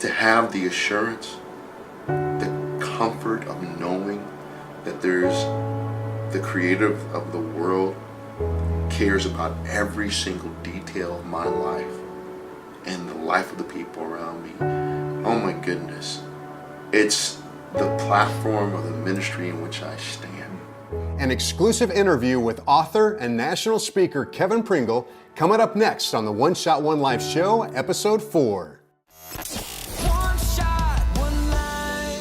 to have the assurance, the comfort of knowing that there's the creator of the world cares about every single detail of my life and the life of the people around me. Oh my goodness. It's the platform of the ministry in which I stand. An exclusive interview with author and national speaker Kevin Pringle coming up next on the One Shot, One Life show, episode 4.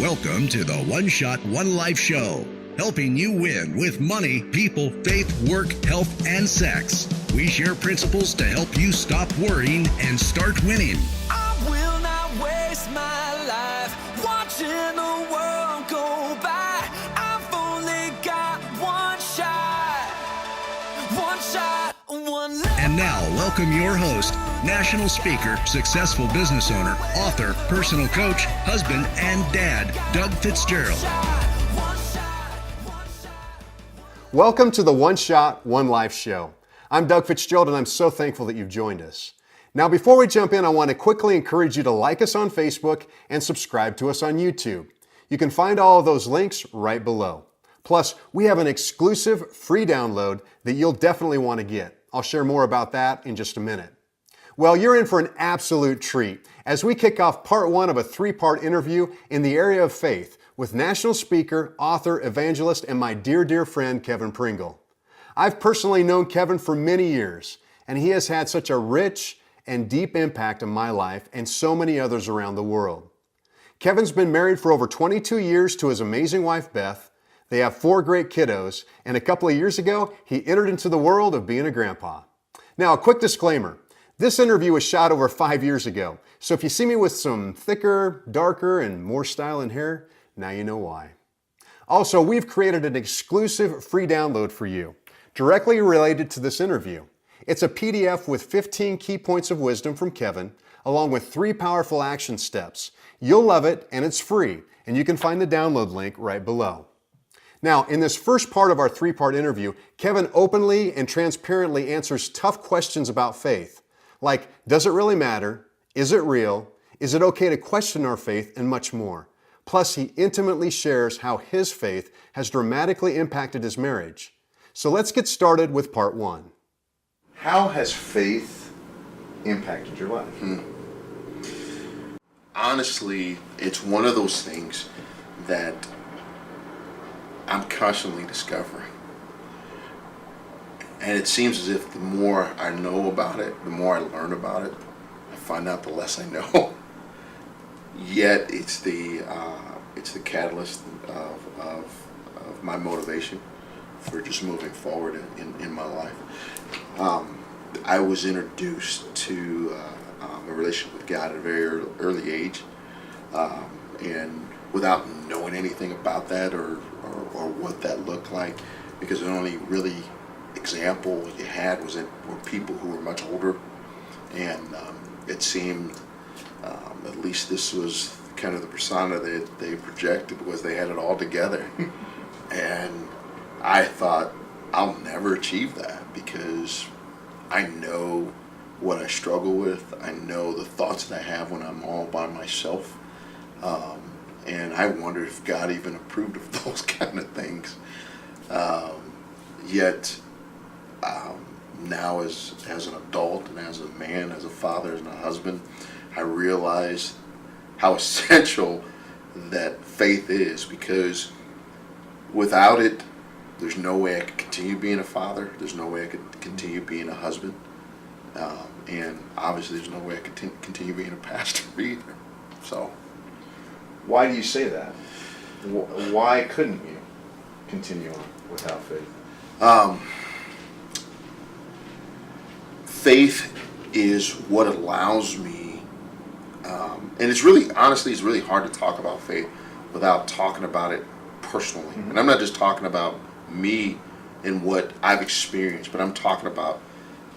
Welcome to the One Shot, One Life show, helping you win with money, people, faith, work, health, and sex. We share principles to help you stop worrying and start winning. I will not waste my life watching the world go by. I've only got one shot, one life. And now, welcome your host, national speaker, successful business owner, author, personal coach, husband, and dad, Doug Fitzgerald. Welcome to the One Shot, One Life show. I'm Doug Fitzgerald, and I'm so thankful that you've joined us. Now, before we jump in, I want to quickly encourage you to like us on Facebook and subscribe to us on YouTube. You can find all of those links right below. Plus, we have an exclusive free download that you'll definitely want to get. I'll share more about that in just a minute. Well, you're in for an absolute treat as we kick off part 1 of a 3-part interview in the area of faith with national speaker, author, evangelist, and my dear, dear friend, Kevin Pringle. I've personally known Kevin for many years, and he has had such a rich and deep impact on my life and so many others around the world. Kevin's been married for over 22 years to his amazing wife, Beth. They have 4 great kiddos, and a couple of years ago, he entered into the world of being a grandpa. Now, a quick disclaimer. This interview was shot over 5 years ago, so if you see me with some thicker, darker, and more style and hair, now you know why. Also, we've created an exclusive free download for you, directly related to this interview. It's a PDF with 15 key points of wisdom from Kevin, along with 3 powerful action steps. You'll love it, and it's free, and you can find the download link right below. Now, in this first part of our 3-part interview, Kevin openly and transparently answers tough questions about faith, like, does it really matter? Is it real? Is it okay to question our faith? And much more. Plus, he intimately shares how his faith has dramatically impacted his marriage. So let's get started with part 1. How has faith impacted your life? Honestly, it's one of those things that I'm constantly discovering. And it seems as if the more I know about it, the more I learn about it, I find out the less I know. Yet it's the catalyst of my motivation for just moving forward in my life. I was introduced to a relationship with God at a very early age, and without knowing anything about that or what that looked like, because the only really example you had were people who were much older, and it seemed, at least this was kind of the persona that they projected, was they had it all together. And I thought, I'll never achieve that because I know what I struggle with. I know the thoughts that I have when I'm all by myself. And I wonder if God even approved of those kind of things. Yet, now as an adult and as a man, as a father, as a husband, I realize how essential that faith is, because without it, there's no way I could continue being a father. There's no way I could continue being a husband. And obviously there's no way I could continue being a pastor either. So, why do you say that? Why couldn't you continue on without faith? Faith is what allows me, and it's really, honestly, it's really hard to talk about faith without talking about it personally. Mm-hmm. And I'm not just talking about me and what I've experienced, but I'm talking about,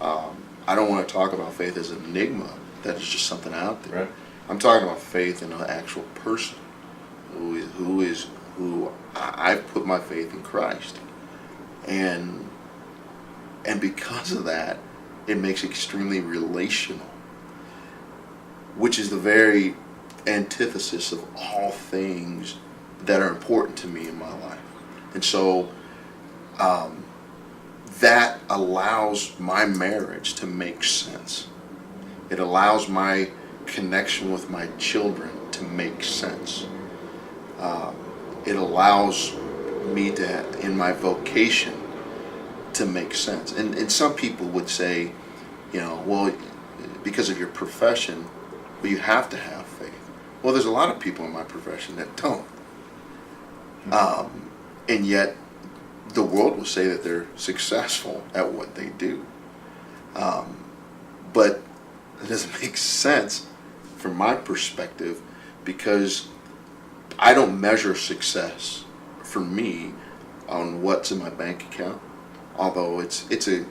I don't want to talk about faith as an enigma that is just something out there. Right. I'm talking about faith in an actual person who I've put my faith in Christ, and because of that, it makes it extremely relational, which is the very antithesis of all things that are important to me in my life. And so that allows my marriage to make sense. It allows my connection with my children to make sense. It allows me to, in my vocation, to make sense. And some people would say, well, because of your profession, well, you have to have faith. Well, there's a lot of people in my profession that don't. And yet, the world will say that they're successful at what they do. But it doesn't make sense from my perspective, because I don't measure success for me on what's in my bank account, although it's a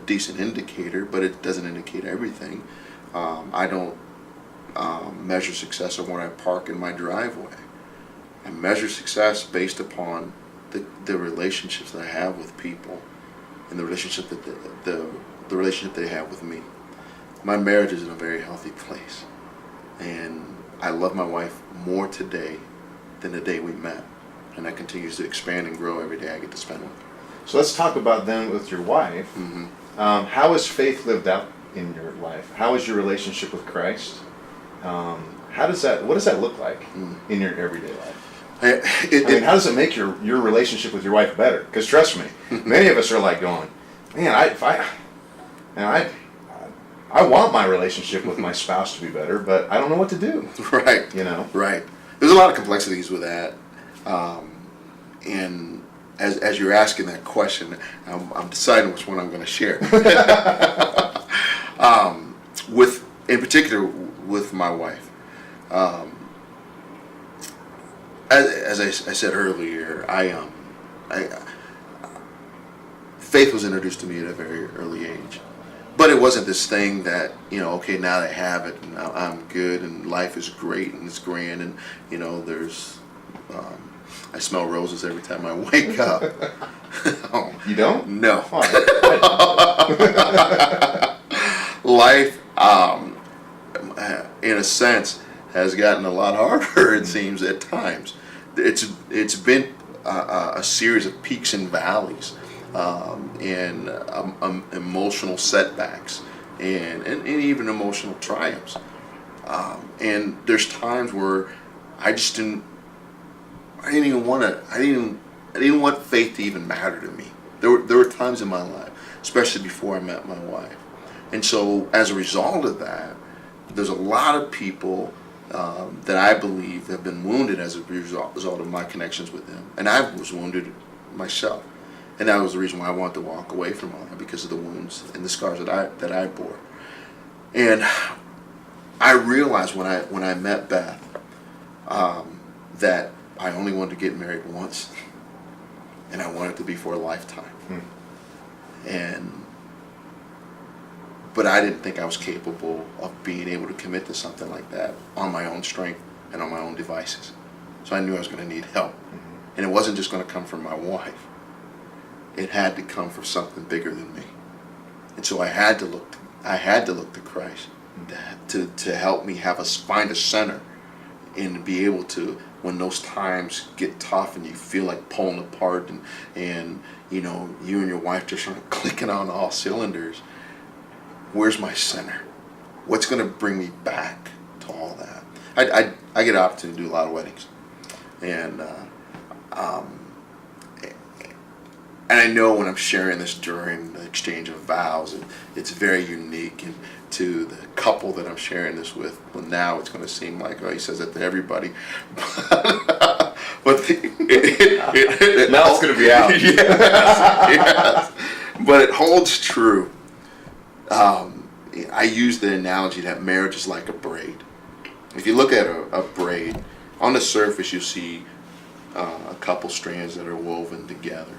decent indicator, but it doesn't indicate everything. I don't measure success on what I park in my driveway. I measure success based upon the relationships that I have with people, and the relationship that the relationship they have with me. My marriage is in a very healthy place, and I love my wife more today than the day we met, and that continues to expand and grow every day I get to spend with her. So let's talk about then with your wife. Mm-hmm. How is faith lived out in your life? How is your relationship with Christ? What does that look like in your everyday life? How does it make your relationship with your wife better? Because trust me, many of us are like going, man, I want my relationship with my spouse to be better, but I don't know what to do. Right. Right. There's a lot of complexities with that, and as you're asking that question, I'm deciding which one I'm going to share. In particular, with my wife. As I said earlier, faith was introduced to me at a very early age. But it wasn't this thing that, okay, now that I have it, and I'm good, and life is great, and it's grand, and, there's, I smell roses every time I wake up. You don't? No. Oh, Life, in a sense, has gotten a lot harder, it seems, at times. It's been a series of peaks and valleys. And emotional setbacks, and even emotional triumphs. And there's times where I didn't want faith to even matter to me. There were times in my life, especially before I met my wife. And so as a result of that, there's a lot of people that I believe have been wounded as a result of my connections with them. And I was wounded myself. And that was the reason why I wanted to walk away from all that, because of the wounds and the scars that I bore. And I realized when I met Beth that I only wanted to get married once, and I wanted it to be for a lifetime. But I didn't think I was capable of being able to commit to something like that on my own strength and on my own devices. So I knew I was going to need help, and it wasn't just going to come from my wife. It had to come from something bigger than me, and so I had to look to Christ to help me find a center, and be able to, when those times get tough and you feel like pulling apart, and you and your wife just aren't clicking on all cylinders. Where's my center? What's going to bring me back to all that? I get an opportunity to do a lot of weddings, and I know when I'm sharing this during the exchange of vows, it's very unique, and to the couple that I'm sharing this with, well, now it's going to seem like, he says that to everybody. But now it's going to be out. Yes. But it holds true. I use the analogy that marriage is like a braid. If you look at a braid, on the surface you'll see a couple strands that are woven together.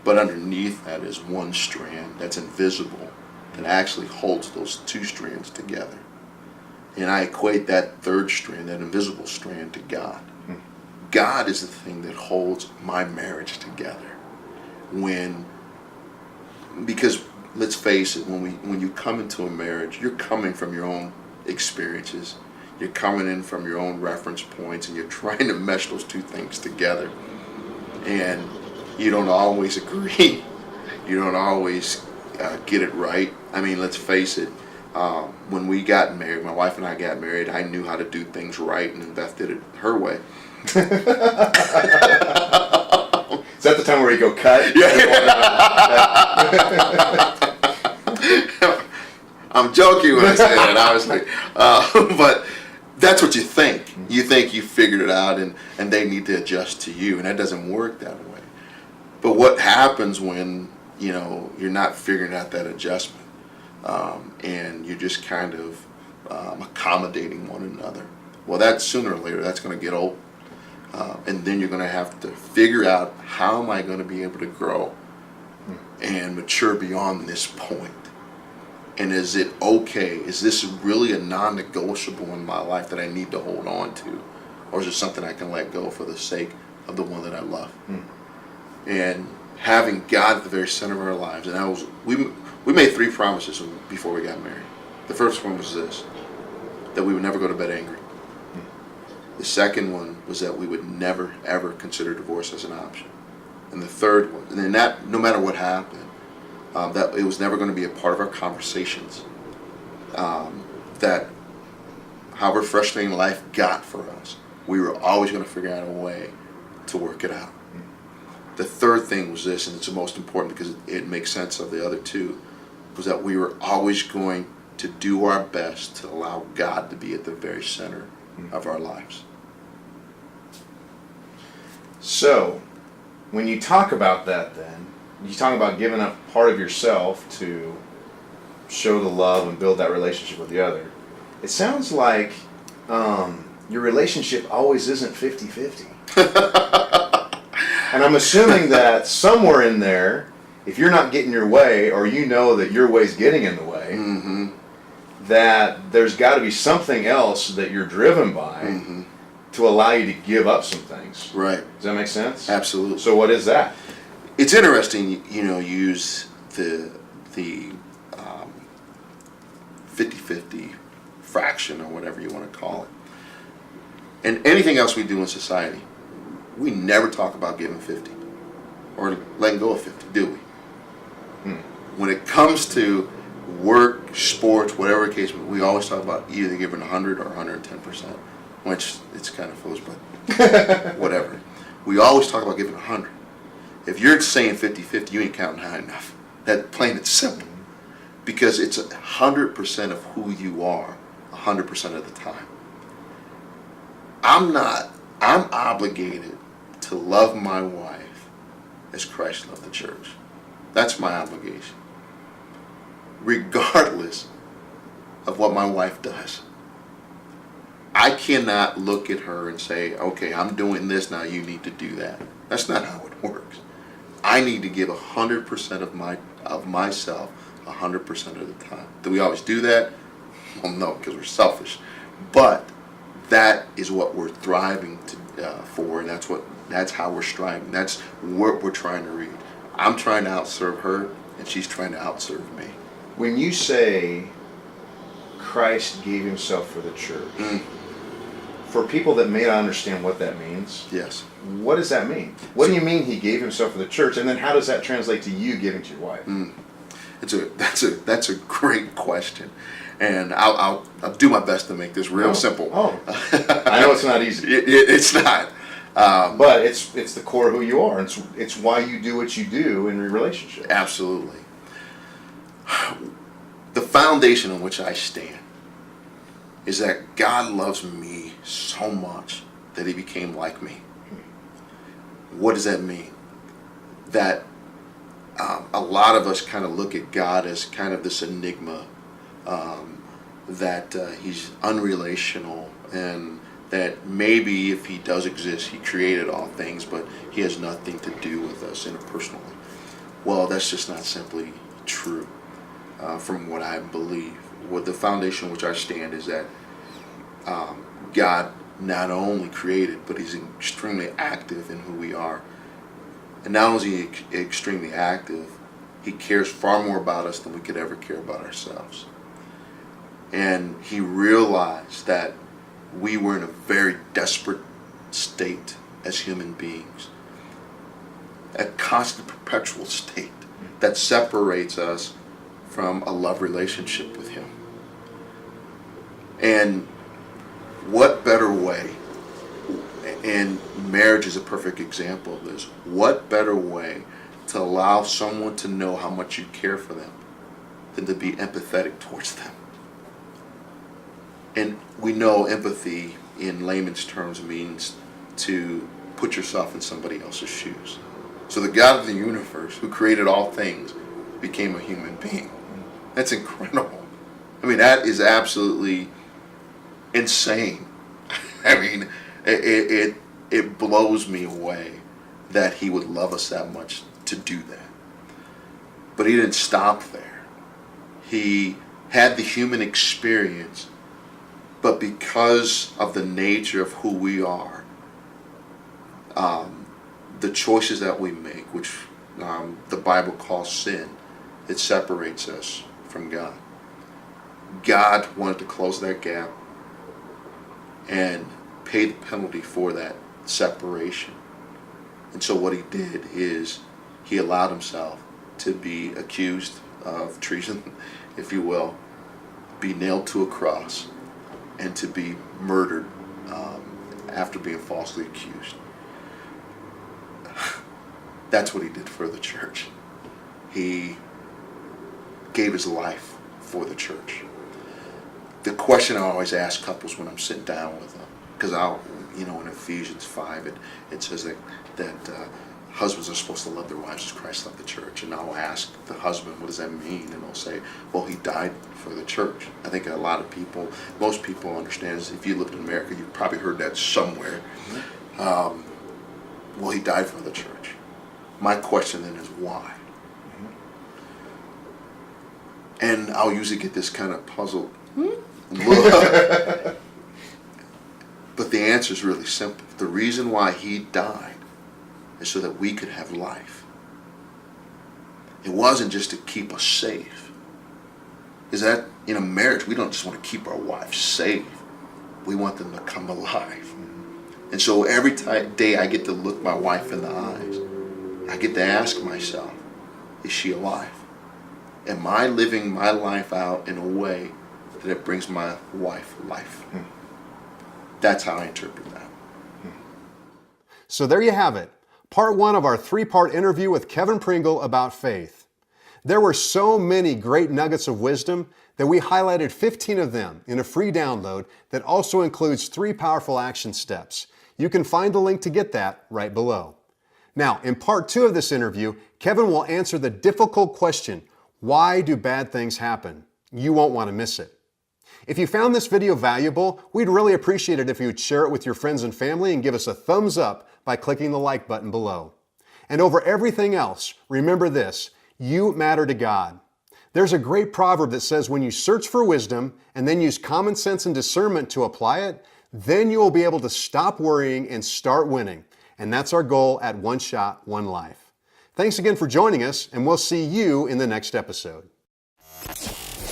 But underneath that is one strand that's invisible, that actually holds those two strands together. And I equate that third strand, that invisible strand, to God. God is the thing that holds my marriage together. Because let's face it, when you come into a marriage, you're coming from your own experiences. you're coming in from your own reference points and you're trying to mesh those two things together. And you don't always agree. You don't always get it right. I mean, let's face it. When we got married, my wife and I got married, I knew how to do things right, and Beth did it her way. Is that the time where you go cut? I'm joking when I say that, obviously. But that's what you think. You think you figured it out and they need to adjust to you, and that doesn't work that way. But what happens when, you're not figuring out that adjustment and you're just kind of accommodating one another? Well, that sooner or later, that's going to get old. And then you're going to have to figure out, how am I going to be able to grow and mature beyond this point? And is it okay? Is this really a non-negotiable in my life that I need to hold on to? Or is it something I can let go for the sake of the one that I love? And having God at the very center of our lives. And we made 3 promises before we got married. The first one was this, that we would never go to bed angry. The second one was that we would never, ever consider divorce as an option. And the third one, and that no matter what happened, that it was never going to be a part of our conversations. That however frustrating life got for us, we were always going to figure out a way to work it out. The third thing was this, and it's the most important because it makes sense of the other two, was that we were always going to do our best to allow God to be at the very center of our lives. So, when you talk about that then, you talk about giving up part of yourself to show the love and build that relationship with the other. It sounds like your relationship always isn't 50-50. And I'm assuming that somewhere in there, if you're not getting your way, or you know that your way's getting in the way, that there's got to be something else that you're driven by to allow you to give up some things. Right. Does that make sense? Absolutely. So what is that? It's interesting, use the 50-50 fraction or whatever you want to call it. And anything else we do in society, we never talk about giving 50 or letting go of 50, do we? When it comes to work, sports, whatever the case, we always talk about either giving 100 or 110%, which it's kind of foolish, but whatever. We always talk about giving 100. If you're saying 50-50, you ain't counting high enough. That plain and simple. Because it's 100% of who you are, 100% of the time. I'm obligated to love my wife as Christ loved the church. That's my obligation. Regardless of what my wife does. I cannot look at her and say, okay, I'm doing this now, you need to do that. That's not how it works. I need to give 100% of myself 100% of the time. Do we always do that? Well, no, because we're selfish. But that is what we're thriving for, and that's how we're striving. That's what we're trying to read. I'm trying to outserve her, and she's trying to outserve me. When you say Christ gave himself for the church, for people that may not understand what that means, yes. What does that mean? What do you mean he gave himself for the church, and then how does that translate to you giving to your wife? That's a great question, and I'll do my best to make this real simple. I know it's not easy. It's not, but it's the core of who you are. It's why you do what you do in your relationship. Absolutely. The foundation on which I stand is that God loves me so much that he became like me. What does that mean? That a lot of us kind of look at God as kind of this enigma, that he's unrelational, and that maybe if he does exist, he created all things, but he has nothing to do with us interpersonally. Well, that's just not simply true from what I believe. What the foundation on which I stand is that God not only created, but he's extremely active in who we are. And not only is he extremely active, he cares far more about us than we could ever care about ourselves. And he realized that we were in a very desperate state as human beings, a constant perpetual state that separates us from a love relationship with him. And what better way, and marriage is a perfect example of this, what better way to allow someone to know how much you care for them than to be empathetic towards them? And we know empathy in layman's terms means to put yourself in somebody else's shoes. So the God of the universe, who created all things, became a human being. That's incredible. I mean, that is absolutely insane. I mean, it blows me away that he would love us that much to do that. But he didn't stop there. He had the human experience, but because of the nature of who we are, the choices that we make, which the Bible calls sin, it separates us from God. God wanted to close that gap and pay the penalty for that separation. And so what he did is he allowed himself to be accused of treason, if you will, be nailed to a cross, and to be murdered after being falsely accused. That's what he did for the church. He gave his life for the church. The question I always ask couples when I'm sitting down with them, because in Ephesians 5, it says that husbands are supposed to love their wives as Christ loved the church. And I'll ask the husband, what does that mean? And they'll say, well, he died for the church. I think most people understand this. If you lived in America, you've probably heard that somewhere. Well, he died for the church. My question then is why? And I'll usually get this kind of puzzled look. But the answer is really simple. The reason why he died is so that we could have life. It wasn't just to keep us safe. Is that in a marriage, we don't just want to keep our wives safe. We want them to come alive. And so every day I get to look my wife in the eyes, I get to ask myself, is she alive? Am I living my life out in a way that it brings my wife life? That's how I interpret that. So there you have it. Part 1 of our 3-part interview with Kevin Pringle about faith. There were so many great nuggets of wisdom that we highlighted 15 of them in a free download that also includes 3 powerful action steps. You can find the link to get that right below. Now, in part 2 of this interview, Kevin will answer the difficult question, why do bad things happen? You won't want to miss it. If you found this video valuable, we'd really appreciate it if you would share it with your friends and family and give us a thumbs up by clicking the like button below. And over everything else, remember this, you matter to God. There's a great proverb that says when you search for wisdom and then use common sense and discernment to apply it, then you will be able to stop worrying and start winning. And that's our goal at One Shot, One Life. Thanks again for joining us, and we'll see you in the next episode.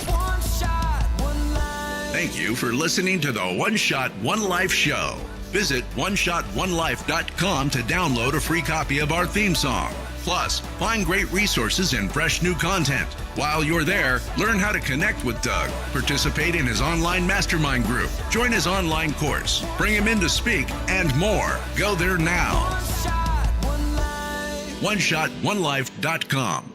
One shot, one life. Thank you for listening to the One Shot, One Life show. Visit ONESHOT1LIFE.com to download a free copy of our theme song. Plus, find great resources and fresh new content. While you're there, learn how to connect with Doug, participate in his online mastermind group, join his online course, bring him in to speak, and more. Go there now. One shot, one life. ONESHOT1LIFE.com.